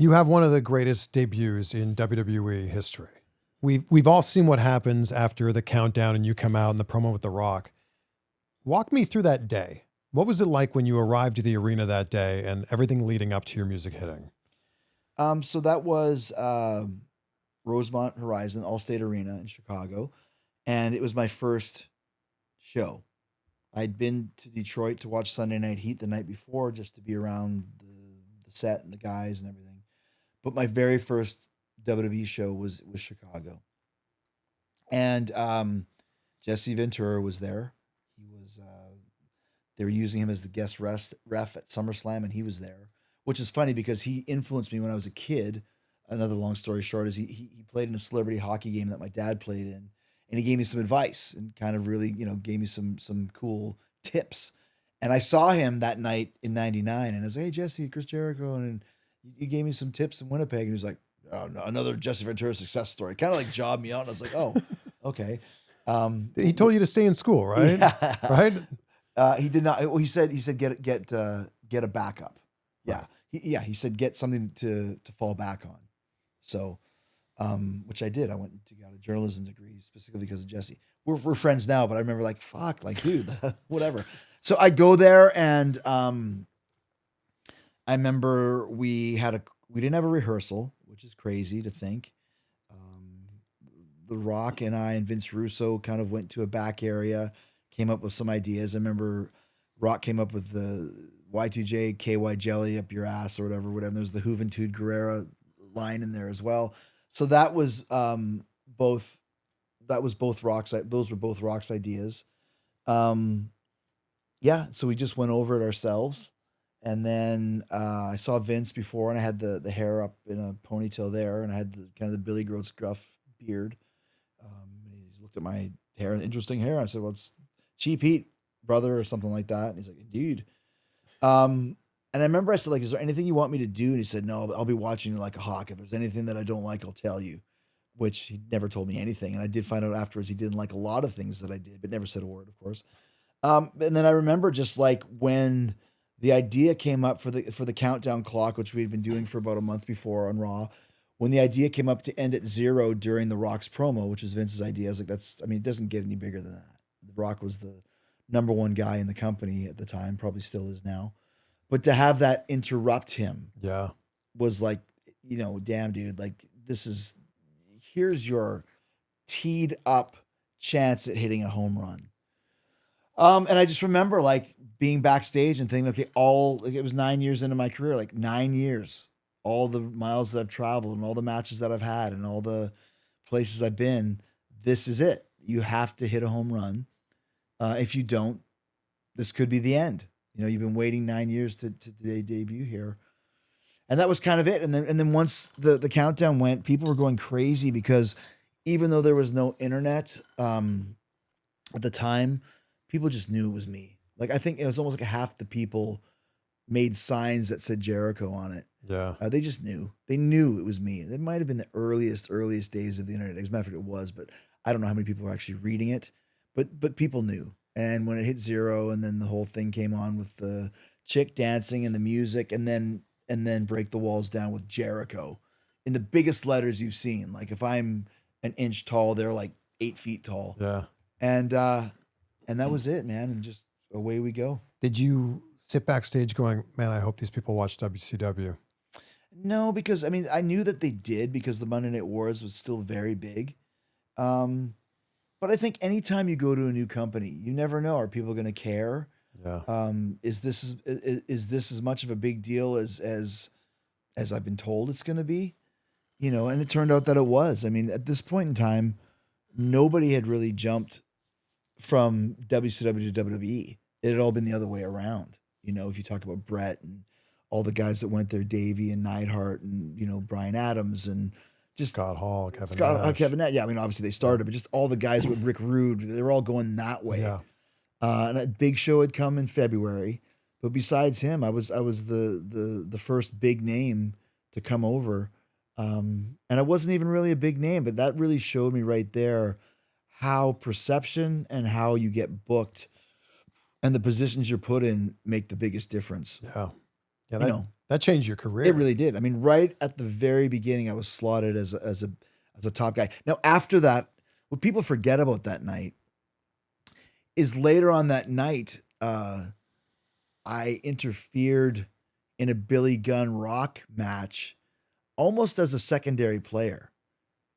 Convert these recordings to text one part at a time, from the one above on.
You have one of the greatest debuts in WWE history. We've all seen what happens after the countdown and you come out in the promo with The Rock. Walk me through that day. What was it like when you arrived to the arena that day and everything leading up to your music hitting? So that was Rosemont Horizon Allstate Arena in Chicago, and it was my first show. I'd been to Detroit to watch Sunday Night Heat the night before, just to be around the set and the guys and everything. But my very first WWE show was Chicago, and Jesse Ventura was there. He was they were using him as the guest ref at SummerSlam, and he was there, which is funny because he influenced me when I was a kid. Another long story short is he played in a celebrity hockey game that my dad played in, and he gave me some advice and kind of really gave me some cool tips. And I saw him that night in '99, and I was like, "Hey Jesse, Chris Jericho," and he gave me some tips in Winnipeg, and he was like, "Oh, no, another Jesse Ventura success story." Kind of like jobbed me out, and I was like, "Oh, okay." He told you to stay in school, right? Yeah. Right? He did not. Well, he said get a backup. Yeah, Right. he said get something to fall back on. So, which I did. I went to got a journalism degree specifically because of Jesse. We're friends now, but I remember like fuck, like dude, whatever. So I go there, and I remember we didn't have a rehearsal, which is crazy to think. The Rock and I and Vince Russo kind of went to a back area, came up with some ideas. I remember Rock came up with the Y2J KY jelly up your ass or whatever. There's the Juventud Guerrera line in there as well. So that was both. That was both Rock's. Those were both Rock's ideas. Yeah. So we just went over it ourselves, and then I saw Vince before, and I had the hair up in a ponytail there, and I had the kind of the Billy Goat Scruff beard. He looked at my hair, interesting hair. I said, "Well, it's Cheap Heat, brother," or something like that. And he's like, "Indeed." And I remember I said, like, "Is there anything you want me to do?" And he said, "No, I'll be watching you like a hawk. If there's anything that I don't like, I'll tell you." Which he never told me anything. And I did find out afterwards he didn't like a lot of things that I did, but never said a word, of course. And then I remember just like when the idea came up for the countdown clock, which we'd been doing for about a month before on Raw, when the idea came up to end at 0 during the Rock's promo, which was Vince's idea, I was like, it doesn't get any bigger than that. The Rock was the number one guy in the company at the time, probably still is now. But to have that interrupt him was like, damn, dude, like here's your teed up chance at hitting a home run. And I just remember like being backstage and thinking, okay, it was 9 years into my career, like 9 years, all the miles that I've traveled and all the matches that I've had and all the places I've been, this is it. You have to hit a home run. If you don't, this could be the end. You've been waiting 9 years to debut here. And that was kind of it. And then once the countdown went, people were going crazy because even though there was no internet at the time, people just knew it was me. Like, I think it was almost like half the people made signs that said Jericho on it. Yeah. They just knew. They knew it was me. It might have been the earliest days of the internet. As a matter of fact, it was, but I don't know how many people were actually reading it. But people knew. And when it hit 0 and then the whole thing came on with the chick dancing and the music and then Break the Walls Down with Jericho in the biggest letters you've seen. Like if I'm an inch tall, they're like 8 feet tall. Yeah. And that was it, man. And just away we go. Did you sit backstage going, man, I hope these people watch WCW? No, because I knew that they did because the Monday Night Wars was still very big. But I think anytime you go to a new company, you never know, are people going to care? Yeah. Is this as much of a big deal as I've been told it's going to be? And it turned out that it was. At this point in time, nobody had really jumped from WCW to WWE. It had all been the other way around. If you talk about Brett and all the guys that went there, Davey and Neidhart and, Brian Adams and just Scott Hall, Kevin Nash. Yeah, obviously they started, but just all the guys with Rick Rude, they were all going that way. Yeah. And that Big Show had come in February, but besides him, I was the first big name to come over, and I wasn't even really a big name, but that really showed me right there how perception and how you get booked and the positions you're put in make the biggest difference. Yeah. Yeah. That changed your career. It really did. I mean, right at the very beginning, I was slotted as a top guy. Now, after that, what people forget about that night is later on that night, I interfered in a Billy Gunn Rock match almost as a secondary player.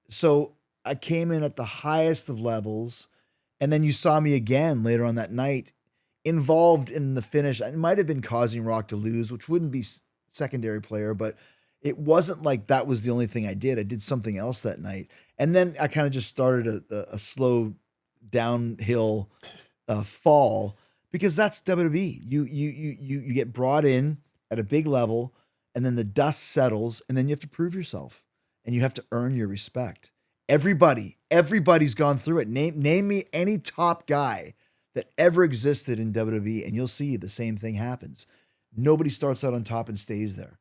So I came in at the highest of levels, and then you saw me again later on that night involved in the finish. It might have been causing Rock to lose, which wouldn't be secondary player, but it wasn't like that was the only thing I did. I did something else that night. And then I kind of just started a slow downhill fall, because that's WWE. You get brought in at a big level, and then the dust settles, and then you have to prove yourself, and you have to earn your respect. Everybody's gone through it. Name me any top guy that ever existed in WWE, and you'll see the same thing happens. Nobody starts out on top and stays there.